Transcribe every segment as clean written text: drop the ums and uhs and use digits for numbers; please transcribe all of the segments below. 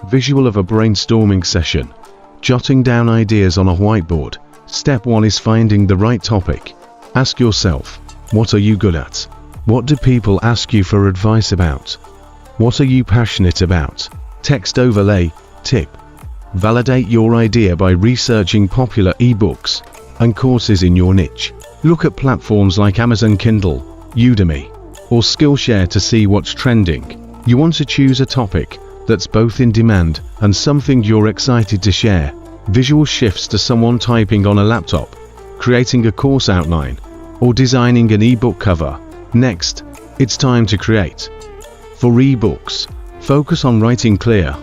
Visual of a brainstorming session. Jotting down ideas on a whiteboard. Step 1 is finding the right topic. Ask yourself, what are you good at? What do people ask you for advice about? What are you passionate about? Text overlay. Tip. Validate your idea by researching popular ebooks and courses in your niche. Look at platforms like Amazon Kindle, Udemy, or Skillshare to see what's trending. You want to choose a topic that's both in demand and something you're excited to share. Visual shifts to someone typing on a laptop, creating a course outline, or designing an ebook cover. Next, it's time to create. For ebooks, focus on writing clear,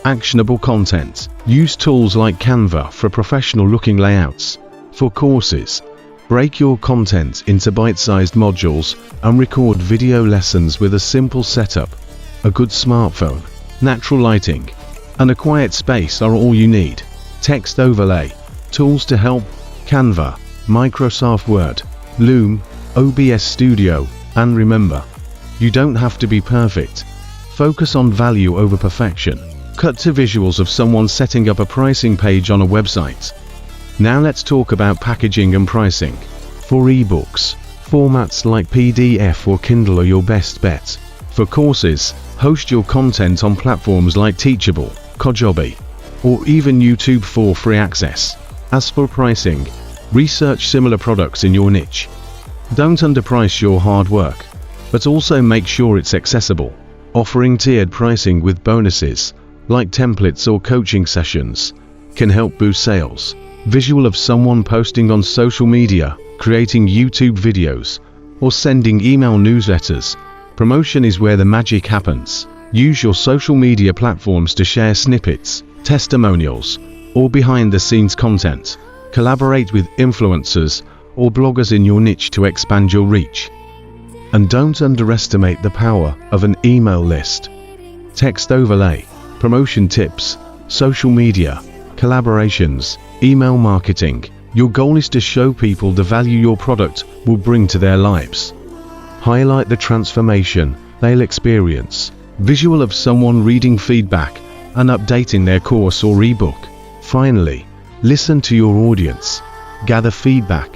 actionable content. Use tools like Canva for professional-looking layouts. For courses, break your content into bite-sized modules and record video lessons with a simple setup. A good smartphone, natural lighting, and a quiet space are all you need. Text overlay. Tools to help: Canva, Microsoft Word, Loom, OBS Studio. And remember, you don't have to be perfect. Focus on value over perfection. Cut to visuals of someone setting up a pricing page on a website. Now let's talk about packaging and pricing. For ebooks, formats like PDF or Kindle are your best bet. For courses, host your content on platforms like Teachable, Kajabi, or even YouTube for free access. As for pricing, research similar products in your niche. Don't underprice your hard work, but also make sure it's accessible. Offering tiered pricing with bonuses, like templates or coaching sessions, can help boost sales. Visual of someone posting on social media, creating YouTube videos, or sending email newsletters. Promotion is where the magic happens. Use your social media platforms to share snippets, testimonials, or behind-the-scenes content. Collaborate with influencers or bloggers in your niche to expand your reach. And don't underestimate the power of an email list. Text overlay. Promotion tips, social media, collaborations, email marketing. Your goal is to show people the value your product will bring to their lives. Highlight the transformation they'll experience. Visual of someone reading feedback and updating their course or ebook. Finally, listen to your audience. Gather feedback,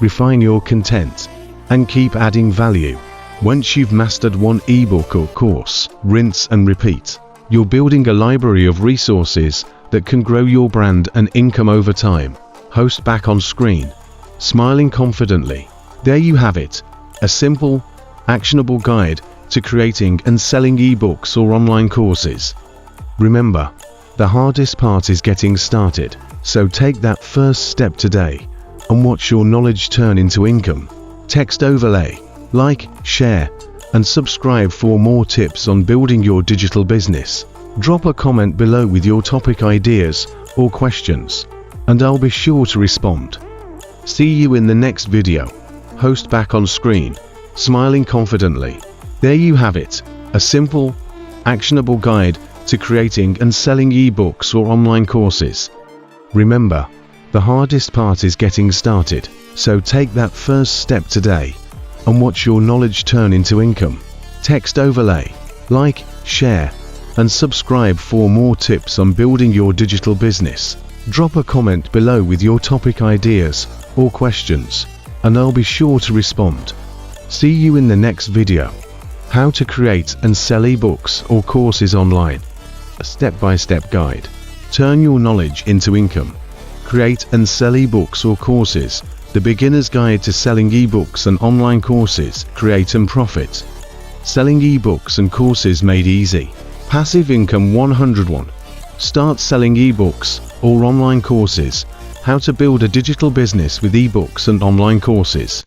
refine your content, and keep adding value. Once you've mastered one ebook or course, rinse and repeat. You're building a library of resources that can grow your brand and income over time. Host back on screen, smiling confidently. There you have it, a simple, actionable guide to creating and selling ebooks or online courses. Remember, the hardest part is getting started, so take that first step today and watch your knowledge turn into income. Text overlay. Like, share, and subscribe for more tips on building your digital business. Drop a comment below with your topic ideas or questions, and I'll be sure to respond. See you in the next video. Host back on screen, smiling confidently. There you have it, a simple, actionable guide to creating and selling ebooks or online courses. Remember, the hardest part is getting started, so take that first step today and watch your knowledge turn into income. Text overlay. Like, share, and subscribe for more tips on building your digital business. Drop a comment below with your topic ideas or questions, and I'll be sure to respond. See you in the next video. How to create and sell ebooks or courses online. A step-by-step guide. Turn your knowledge into income. Create and sell ebooks or courses. The Beginner's Guide to Selling Ebooks and Online Courses. Create and profit. Selling ebooks and courses made easy. Passive income 101. Start selling ebooks or online courses. How to build a digital business with ebooks and online courses.